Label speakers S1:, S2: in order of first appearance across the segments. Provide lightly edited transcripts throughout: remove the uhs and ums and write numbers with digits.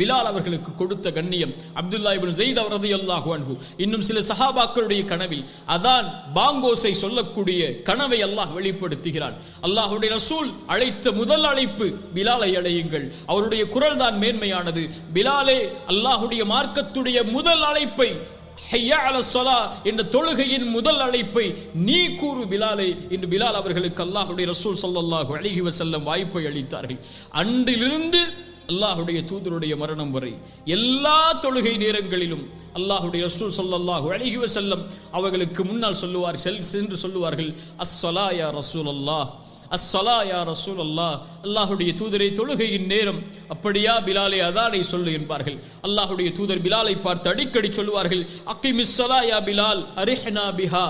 S1: பிலால் அவர்களுக்கு கொடுத்த கண்ணியம், அப்துல்லா இப்னு ஸைத் ரலியல்லாஹு அன்ஹு இன்னும் சில சஹாபாக்களுடைய கனவில் அதான் பாங்கோசை சொல்லக்கூடிய கனவை அல்லாஹ் வெளிப்படுத்துகிறான். அல்லாஹ்வுடைய ரசூல் அழைத்த முதல் அழைப்பு பிலாலை அழையுங்கள், அவருடைய குரல் தான் மேன்மையானது. பிலாலே, அல்லாஹ்வுடைய மார்க்கத்துடைய முதல் அழைப்பை, ஹய்யா அலஸ் ஸலா என்ற தொழுகையின் முதல் அழைப்பை நீ கூறு பிலாலே என்று பிலால் அவர்களுக்கு அல்லாஹ்வுடைய ரசூல் ஸல்லல்லாஹு அலைஹி வஸல்லம் வாய்ப்பை அளித்தார்கள். அன்றிலிருந்து அல்லாஹ்வுடைய தூதருடைய மரணம் வரை எல்லா தொழுகை நேரங்களிலும் அல்லாஹ்வுடைய ரசூல் ஸல்லல்லாஹு அலைஹி வஸல்லம் அவர்களுக்கு முன்னால் சென்று சொல்லுவார்கள், அஸ்ஸலா யா ரசூலல்லாஹ், அஸ்ஸலா யா ரசூலல்லாஹ். அல்லாஹ்வுடைய தூதரை, தொழுகையின் நேரம், அப்படியா பிலாலே அதானை சொல்லு என்பார்கள். அல்லாஹ்வுடைய தூதர் பிலாலை பார்த்து அடிக்கடி சொல்லுவார்கள், அக்கிமிஸ் ஸலா யா பிலால் அரிஹ்னா பிஹா.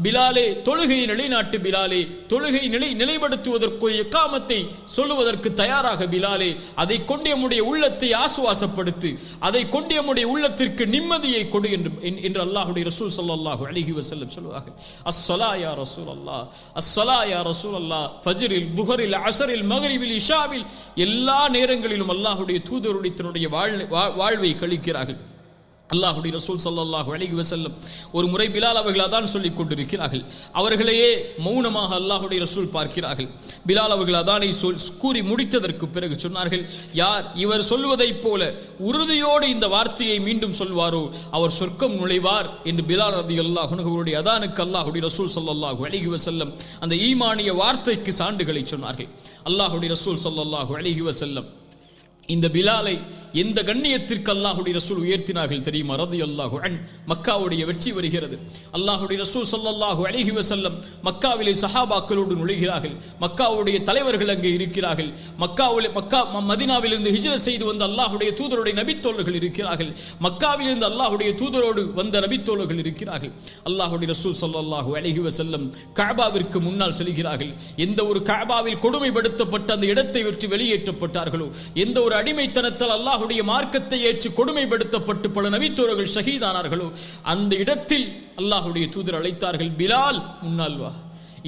S1: பிலாலே, தொழுகையை நிலைநாட்டு பிலாலே, தொழுகை நிலைப்படுத்துவதற்கு இக்காமத்தை சொல்லுவதற்கு தயாராக பிலாலே, அதை கொண்டு நம்முடைய உள்ளத்தை ஆசுவாசப்படுத்து, அதை கொண்டு நம்முடைய உள்ளத்திற்கு நிம்மதியை கொடு என்று அல்லாஹ்வுடைய ரசூல் ஸல்லல்லாஹு அலைஹி வஸல்லம் சொல்வார்கள். அஸ்ஸலா யா ரசூலல்லாஹ், அஸ்ஸலா யா ரசூலல்லாஹ். ஃபஜ்ரில், துஹரில், அஸரில், மக்ரிபில், இஷாவில் எல்லா நேரங்களிலும் அல்லாஹ்வுடைய தூதருடைய தன்னுடைய வாழ்வை கழிக்கிறார்கள். அல்லாஹ்வுடைய ரசூல் ஸல்லல்லாஹு அலைஹி வஸல்லம் ஒரு முறை பிலால் அவர்கள் அதான் சொல்லிக் கொண்டிருக்கிறார்கள். அவர்களையே மௌனமாக அல்லாஹ்வுடைய ரசூல் பார்க்கிறார்கள். பிலால் அவர்கள் அதானை கூறி முடித்ததற்கு பிறகு சொன்னார்கள், யார் இவர் சொல்வதைப் போல உறுதியோடு இந்த வார்த்தையை மீண்டும் சொல்வாரோ அவர் சொர்க்கம் நுழைவார் என்று பிலால் ரலியல்லாஹு அன்ஹு அவருடைய அதானுக்கு அல்லாஹ்வுடைய ரசூல் ஸல்லல்லாஹு அலைஹி வஸல்லம் அந்த ஈமானிய வார்த்தைக்கு சான்றுகளை சொன்னார்கள். அல்லாஹ்வுடைய ரசூல் ஸல்லல்லாஹு அலைஹி வஸல்லம் இந்த பிலாலை எந்த கண்ணியத்திற்கு அல்லாஹ்வுடைய ரசூல் உயர்த்தினார்கள் தெரியுமா? ரலியல்லாஹு அன்ஹு. மக்காவுடைய வெற்றி வருகிறது. அல்லாஹ்வுடைய ரசூல் ஸல்லல்லாஹு அலைஹி வஸல்லம் மக்காவிலே சஹாபாக்களோடு நுழைகிறார்கள். மக்காவுடைய தலைவர்கள் அங்கே இருக்கிறார்கள். மதீனாவிலிருந்து ஹிஜ்ரத் செய்து வந்த அல்லாஹ்வுடைய தூதருடைய நபித்தோழர்கள் இருக்கிறார்கள். மக்காவிலிருந்து அல்லாஹ்வுடைய தூதரோடு வந்த நபித்தோழர்கள் இருக்கிறார்கள். அல்லாஹ்வுடைய ரசூல் ஸல்லல்லாஹு அலைஹி வஸல்லம் கஅபாவிற்கு முன்னால் செல்கிறார்கள். எந்த ஒரு கஅபாவில் கொடுமைப்படுத்தப்பட்ட அந்த இடத்தை விட்டு வெளியேற்றப்பட்டார்களோ, எந்த ஒரு அடிமைத்தனத்தால் அல்லாஹ் மார்க்கத்தை ஏற்று கொடுமைப்படுத்தப்பட்டு பல நபித்தோழர்கள் ஷஹீதானார்களோ, அந்த இடத்தில் அல்லாஹ்வுடைய தூதர் அழைத்தார்கள், பிலால் முன்னால் வா,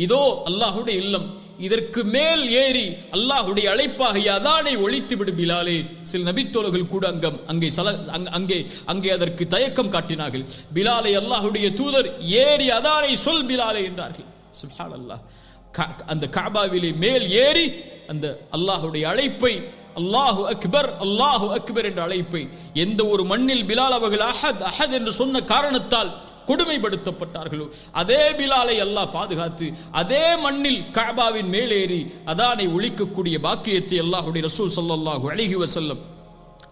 S1: இதோ அல்லாஹ்வுடைய இல்லம், இதற்கு மேல் ஏறி அல்லாஹ்வுடைய அழைப்பாக அதானை ஒழித்து விடு பிலாலே. சில நபித்தோழர்கள் கூட அங்கே அதற்கு தயக்கம் காட்டினார்கள். பிலாலை அல்லாஹ்வுடைய தூதர் ஏறி அதானை சொல் பிலாலே என்றார்கள். சுப்ஹானல்லாஹ். அந்த கஅபாவிலே மேல் ஏறி அந்த அல்லாஹ்வுடைய அழைப்பை, அல்லாஹு அக்பர், அல்லாஹு அக்பர் என்ற அழைப்பை, எந்த ஒரு மண்ணில் பிலால் அவர்கள் அஹத் அஹத் என்று சொன்ன காரணத்தால் கொடுமைப்படுத்தப்பட்டார்களோ அதே பிலாலை அல்லாஹ் பாதுகாத்து அதே மண்ணில் கஅபாவின் மேலேறி அதானை ஒழிக்கக்கூடிய பாக்கியத்தை அல்லாஹ்வுடைய ரசூல் ஸல்லல்லாஹு அலைஹி வஸல்லம்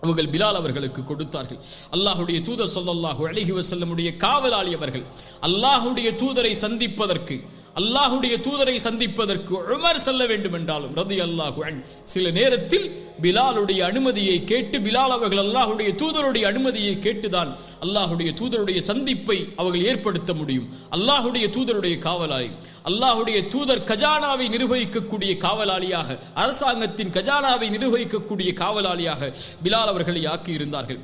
S1: அவர்கள் பிலால் அவர்களுக்கு கொடுத்தார்கள். அல்லாஹ்வுடைய தூதர் ஸல்லல்லாஹு அலைஹி வஸல்லமுடைய காவலாளி அவர்கள். அல்லாஹ்வுடைய தூதரை சந்திப்பதற்கு உமர் செல்ல வேண்டும் என்றாலும் ரலியல்லாஹு அன்ஹு சில நேரத்தில் பிலாலுடைய அனுமதியை கேட்டு, பிலால் அவர்கள் அல்லாஹ்வுடைய தூதருடைய அனுமதியை கேட்டுதான் அல்லாஹ்வுடைய தூதருடைய சந்திப்பை அவர்கள் ஏற்படுத்த முடியும். அல்லாஹ்வுடைய தூதருடைய காவலாளி, அல்லாஹ்வுடைய தூதர் கஜானாவை நிர்வகிக்கக்கூடிய காவலாளியாக, அரசாங்கத்தின் கஜானாவை நிர்வகிக்கக்கூடிய காவலாளியாக பிலால் அவர்களை ஆக்கி இருந்தார்கள்.